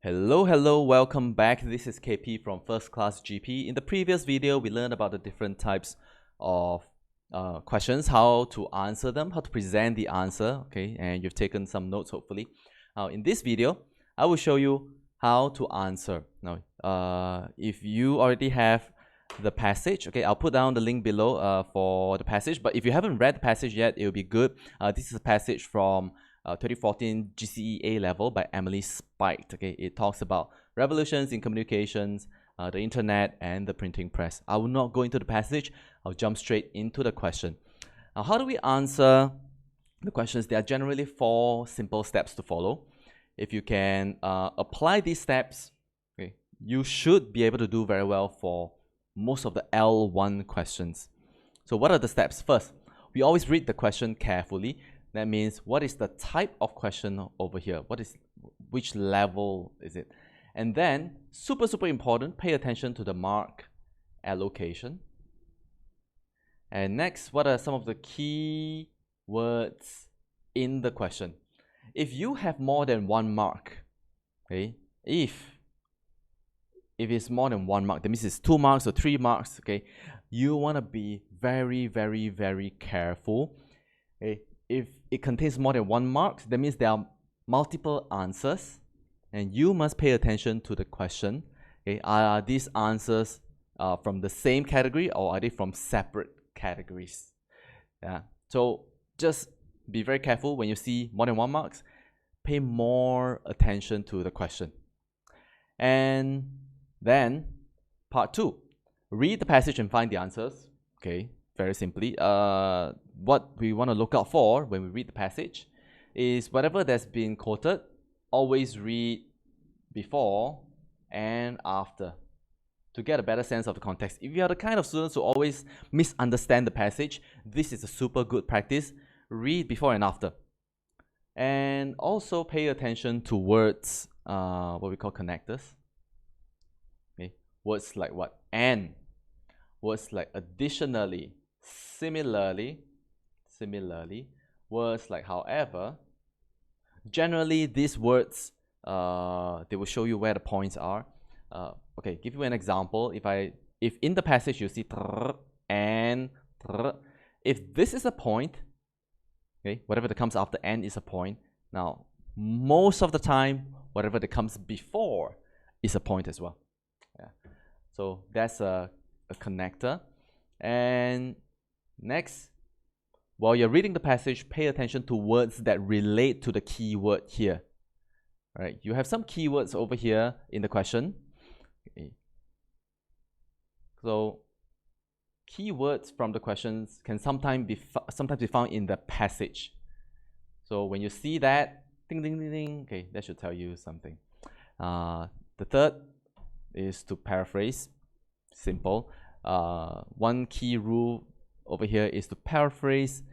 Hello, welcome back. This is KP from First Class GP. In the previous video, we learned about the different types of questions, how to answer them, how to present the answer, okay, and you've taken some notes hopefully. Now, in this video, I will show you how to answer. Now, if you already have the passage, okay, I'll put down the link below for the passage, but if you haven't read the passage yet, it will be good. This is a passage from 2014 GCE A level by Emily Speight. Okay, it talks about revolutions in communications, the internet, and the printing press. I will not go into the passage. I'll jump straight into the question. Now, how do we answer the questions? There are generally 4 simple steps to follow. If you can apply these steps, okay, you should be able to do very well for most of the L1 questions. So what are the steps? First, we always read the question carefully. That means, what is the type of question over here? Which level is it? And then, super important, pay attention to the mark allocation. And next, what are some of the key words in the question? If you have more than 1 mark, okay, if it's more than 1 mark, that means it's 2 marks or 3 marks, okay, you want to be very careful, okay? If it contains more than 1 mark, that means there are multiple answers, and you must pay attention to the question. Okay, are these answers from the same category, or are they from separate categories? Yeah. So just be very careful when you see more than 1 marks. Pay more attention to the question. And then part 2, read the passage and find the answers. Okay, very simply. What we want to look out for when we read the passage is whatever that's been quoted, always read before and after to get a better sense of the context. If you are the kind of students who always misunderstand the passage, this is a super good practice. Read before and after. And also pay attention to words, what we call connectors. Okay, words like what? And. Words like additionally, similarly, words like however. Generally, these words, they will show you where the points are. Okay, give you an example. If in the passage you see and, if this is a point, okay, whatever that comes after and is a point. Now, most of the time, whatever that comes before is a point as well. Yeah. So that's a connector. And next, while you're reading the passage, pay attention to words that relate to the keyword here. All right, you have some keywords over here in the question. Okay. So keywords from the questions can sometimes be found in the passage. So when you see that, ding ding ding ding, okay, that should tell you something. The third is to paraphrase. Simple. One key rule over here is to paraphrase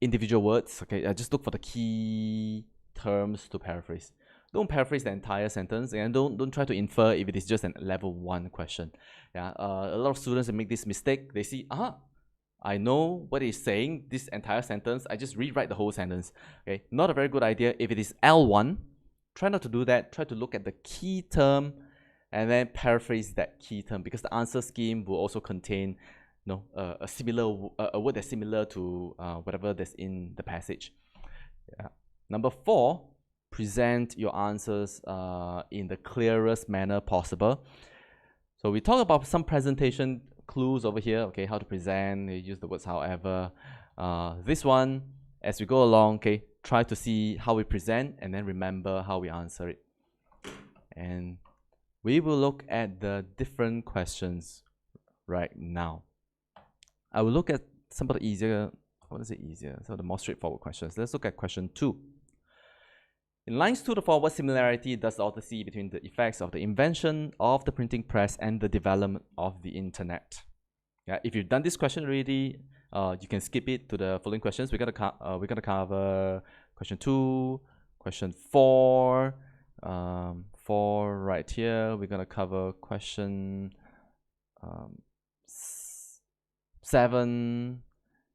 individual words. Okay, just look for the key terms to paraphrase. Don't paraphrase the entire sentence, and don't try to infer if it is just a level 1 question. Yeah, a lot of students make this mistake. They see, I know what it's saying, this entire sentence, I just rewrite the whole sentence. Okay, not a very good idea. If it is L1, try not to do that. Try to look at the key term and then paraphrase that key term, because the answer scheme will also contain a word that's similar to whatever that's in the passage. Yeah. Number 4, present your answers in the clearest manner possible. So we talk about some presentation clues over here, okay, how to present, use the words however. This one, as we go along, okay, try to see how we present and then remember how we answer it. And we will look at the different questions right now. I will look at some of the easier, so the more straightforward questions. Let's look at question 2. In lines 2 to 4, what similarity does the author see between the effects of the invention of the printing press and the development of the internet? Yeah, if you've done this question already, you can skip it to the following questions. We're gonna cover question 2, question 4. 4 right here. We're gonna cover question 7,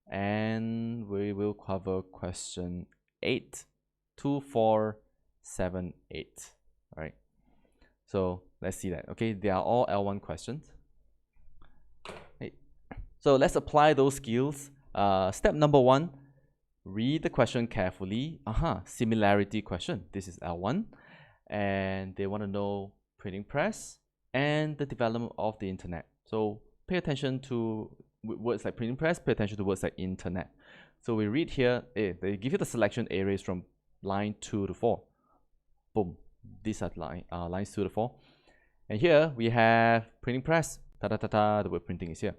and we will cover question 8. 2, 4, 7, 8. All right. So let's see that. Okay, they are all L1 questions. Okay. So let's apply those skills. Step number 1, read the question carefully. Similarity question. This is L1. And they want to know printing press and the development of the internet. So pay attention to words like printing press, pay attention to words like internet. So we read here, they give you the selection areas from line 2 to 4. Boom. These are lines 2 to 4. And here we have printing press. The word printing is here.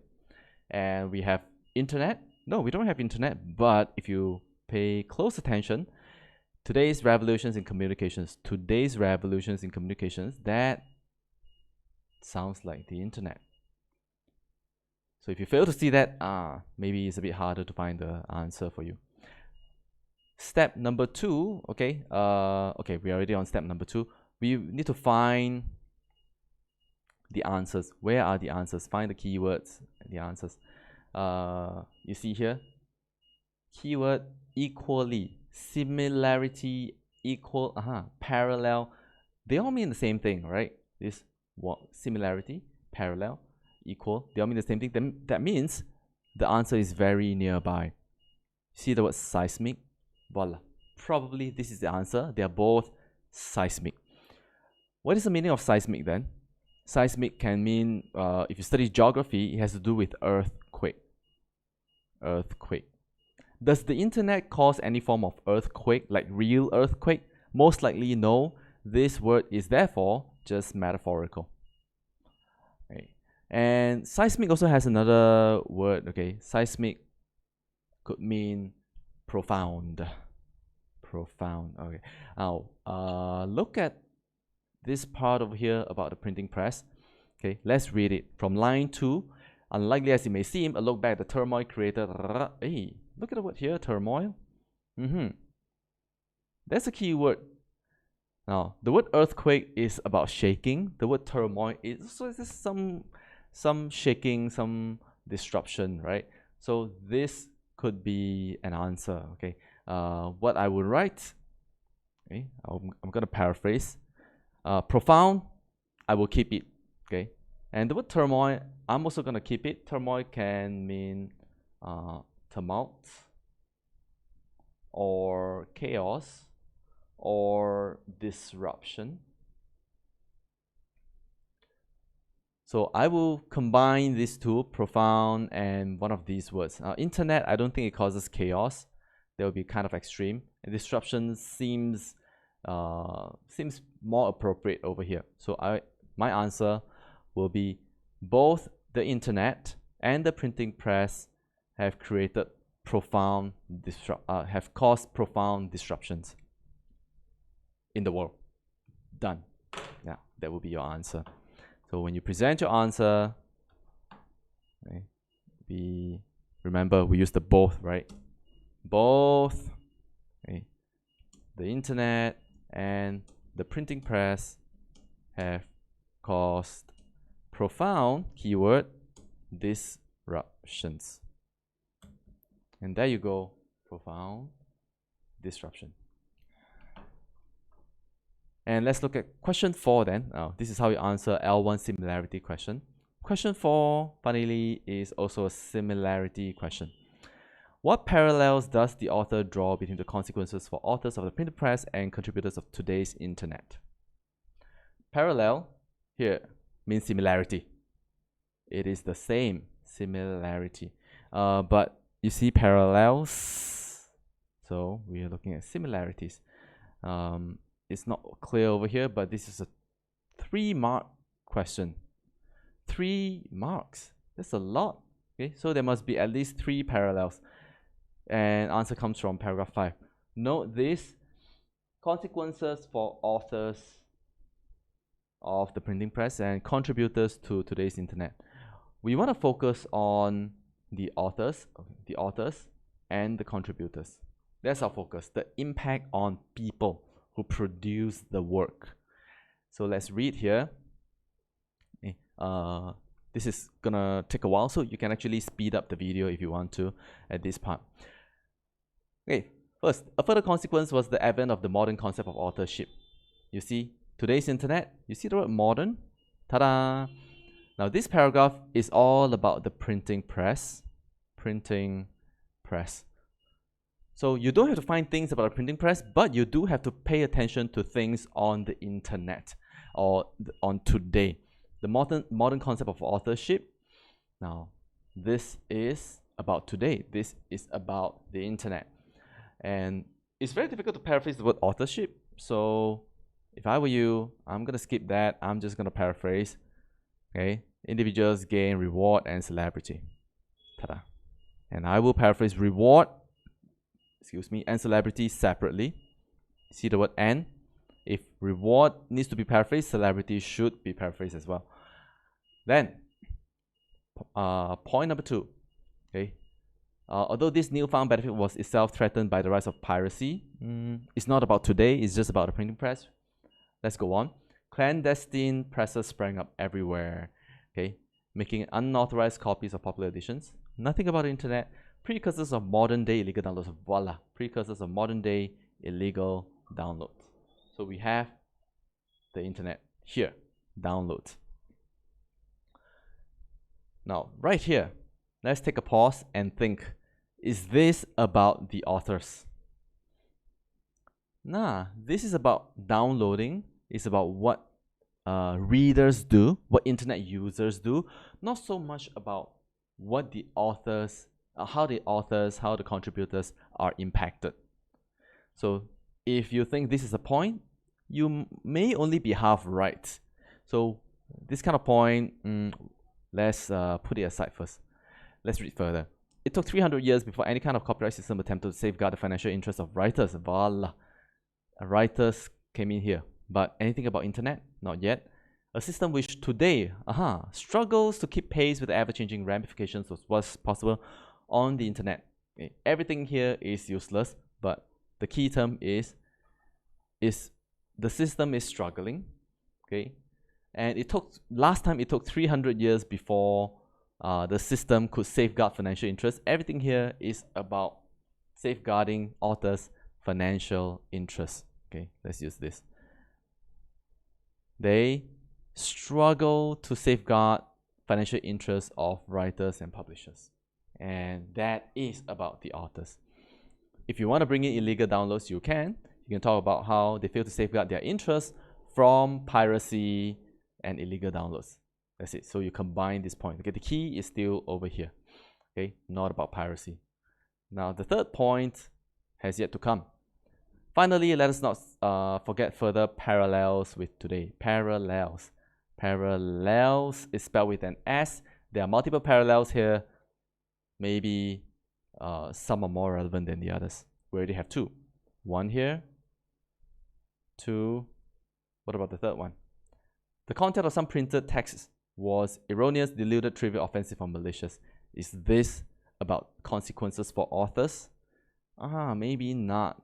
And we have internet. No, we don't have internet, but if you pay close attention, today's revolutions in communications, that sounds like the internet. So if you fail to see that, maybe it's a bit harder to find the answer for you. Step number 2, okay, we're already on step number 2. We need to find the answers. Where are the answers? Find the keywords, the answers. You see here, keyword equally, similarity, equal, parallel. They all mean the same thing, right? This similarity, parallel, equal, they all mean the same thing. Then that means the answer is very nearby. See the word seismic? Voila. Probably this is the answer. They are both seismic. What is the meaning of seismic then? Seismic can mean, if you study geography, it has to do with earthquake. Earthquake. Does the internet cause any form of earthquake, like real earthquake? Most likely no. This word is therefore just metaphorical. Okay. And seismic also has another word, okay? Seismic could mean profound. Profound, okay. Now, look at this part over here about the printing press. Okay, let's read it. From line 2, unlikely as it may seem, a look back at the turmoil created. Hey, look at the word here, turmoil. That's a key word. Now, the word earthquake is about shaking. The word turmoil is so it's just some shaking, some disruption, right? So this could be an answer. Okay, what I would write. Okay, I'm gonna paraphrase. Profound, I will keep it. Okay, and the word turmoil, I'm also gonna keep it. Turmoil can mean tumult or chaos or disruption. So I will combine these two, profound and one of these words. Internet, I don't think it causes chaos. That would be kind of extreme. And disruption seems more appropriate over here. So my answer will be both the internet and the printing press have created have caused profound disruptions in the world. Done. Yeah, that will be your answer. So when you present your answer, okay, remember we use the both, right? Both, okay, the internet and the printing press have caused profound, keyword, disruptions. And there you go, profound disruption. And let's look at question 4 then. This is how you answer L1 similarity question. Question 4, funnily, is also a similarity question. What parallels does the author draw between the consequences for authors of the printing press and contributors of today's internet? Parallel here means similarity. It is the same, similarity. But you see parallels, so we are looking at similarities. It's not clear over here, but this is a 3-mark question. 3 marks. That's a lot. Okay, so there must be at least 3 parallels. And answer comes from paragraph 5. Note this: consequences for authors of the printing press and contributors to today's internet. We want to focus on the authors and the contributors. That's our focus, the impact on people who produce the work. So let's read here. Okay. This is gonna take a while, so you can actually speed up the video if you want to at this part. Okay, first, a further consequence was the advent of the modern concept of authorship. You see, Today's internet, you see the word modern? Ta-da! Now this paragraph is all about the printing press. Printing press. So you don't have to find things about a printing press, but you do have to pay attention to things on the internet or on today. The modern concept of authorship. Now, this is about today. This is about the internet. And it's very difficult to paraphrase the word authorship. So if I were you, I'm going to skip that. I'm just going to paraphrase. Okay, individuals gain reward and celebrity. Ta-da. And I will paraphrase reward, and celebrity separately. See the word and? If reward needs to be paraphrased, celebrity should be paraphrased as well. Then, point number 2. Okay, although this newfound benefit was itself threatened by the rise of piracy, it's not about today, it's just about the printing press. Let's go on. Clandestine presses sprang up everywhere, okay, making unauthorized copies of popular editions. Nothing about the internet. Precursors of modern day illegal downloads. Voila, precursors of modern day illegal downloads. So we have the internet here, downloads. Now, right here, let's take a pause and think, is this about the authors? Nah, this is about downloading. It's about what readers do, what internet users do, not so much about what the authors, how the contributors are impacted. So if you think this is a point, you may only be half right. So this kind of point, let's put it aside first. Let's read further. It took 300 years before any kind of copyright system attempted to safeguard the financial interests of writers. Voila. Writers came in here. But anything about internet? Not yet. A system which today struggles to keep pace with the ever-changing ramifications of what's possible on the internet. Okay. Everything here is useless, but the key term is the system is struggling. Okay, and last time it took 300 years before the system could safeguard financial interests. Everything here is about safeguarding authors' financial interests. Okay, let's use this. They struggle to safeguard financial interests of writers and publishers. And that is about the authors. If you want to bring in illegal downloads, you can. You can talk about how they fail to safeguard their interests from piracy and illegal downloads. That's it. So you combine this point. Okay, the key is still over here. Okay, not about piracy. Now the third point has yet to come. Finally, let us not forget further parallels with today. Parallels. Parallels is spelled with an S. There are multiple parallels here. Maybe some are more relevant than the others. We already have 2. 1 here. 2. What about the third one? The content of some printed texts was erroneous, deluded, trivial, offensive, or malicious. Is this about consequences for authors? Maybe not.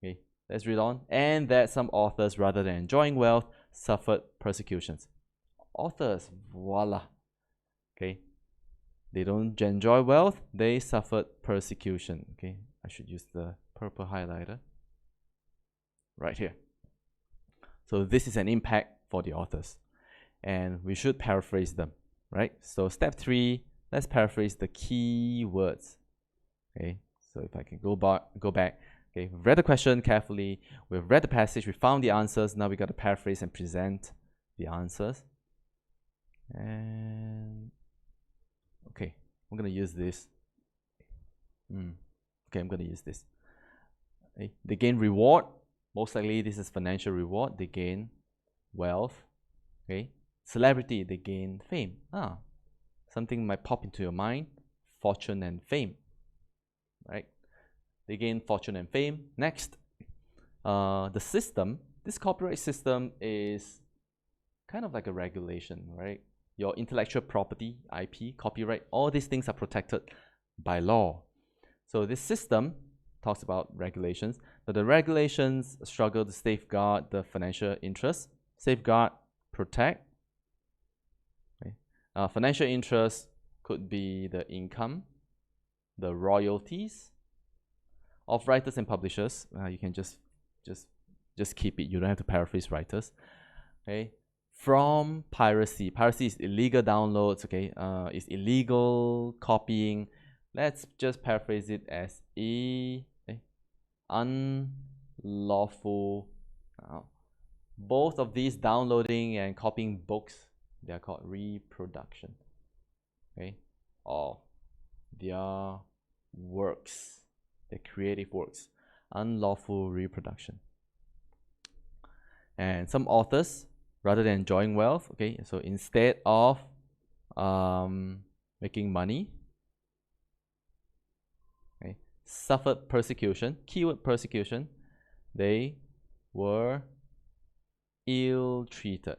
Okay, let's read on. And that some authors, rather than enjoying wealth, suffered persecutions. Authors, voila. Okay, they don't enjoy wealth, they suffered persecution. Okay, I should use the purple highlighter right here. So this is an impact for the authors, and we should paraphrase them, right? So step 3, let's paraphrase the key words. Okay, so if I can go back. Okay, we've read the question carefully, we've read the passage, we found the answers, now we got to paraphrase and present the answers. And okay, I'm going to use this. Okay, I'm going to use this. Okay. They gain reward. Most likely this is financial reward. They gain wealth. Okay. Celebrity, they gain fame. Something might pop into your mind. Fortune and fame. Right? They gain fortune and fame. Next, the system. This copyright system is kind of like a regulation, right? Your intellectual property, IP, copyright, all these things are protected by law. So this system talks about regulations, but the regulations struggle to safeguard the financial interests. Safeguard, protect. Okay. Financial interests could be the income, the royalties of writers and publishers. You can just keep it. You don't have to paraphrase writers. okay, from piracy. Piracy is illegal downloads, okay, is illegal copying. Let's just paraphrase it as unlawful. Both of these, downloading and copying books, they are called reproduction, okay, of their works, their creative works, unlawful reproduction. And some authors, rather than enjoying wealth, okay, so instead of making money, okay, suffered persecution, keyword persecution, they were ill-treated.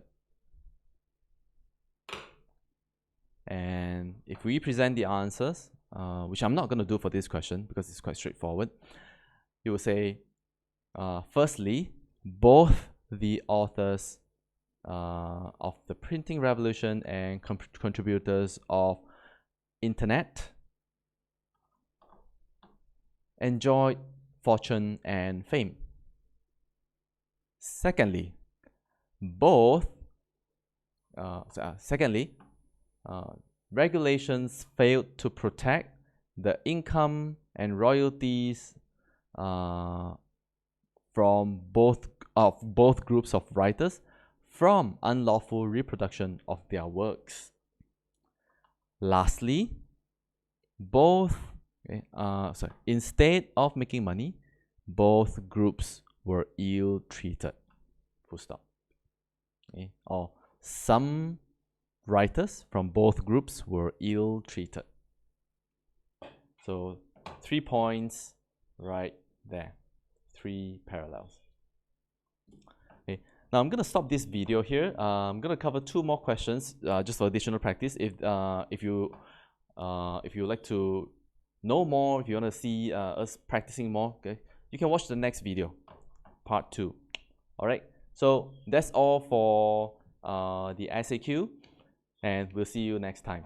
And if we present the answers, which I'm not going to do for this question because it's quite straightforward, you will say, firstly, both the authors of the printing revolution and contributors of internet enjoyed fortune and fame. Secondly, regulations failed to protect the income and royalties from both groups of writers from unlawful reproduction of their works. Lastly, instead of making money, both groups were ill-treated. Full stop. Okay. Or some writers from both groups were ill-treated. So 3 points right there. 3 parallels. Okay. Now I'm gonna stop this video here. I'm gonna cover 2 more questions just for additional practice. If you like to know more, if you want to see us practicing more, okay, you can watch the next video, part 2. All right. So that's all for the SAQ, and we'll see you next time.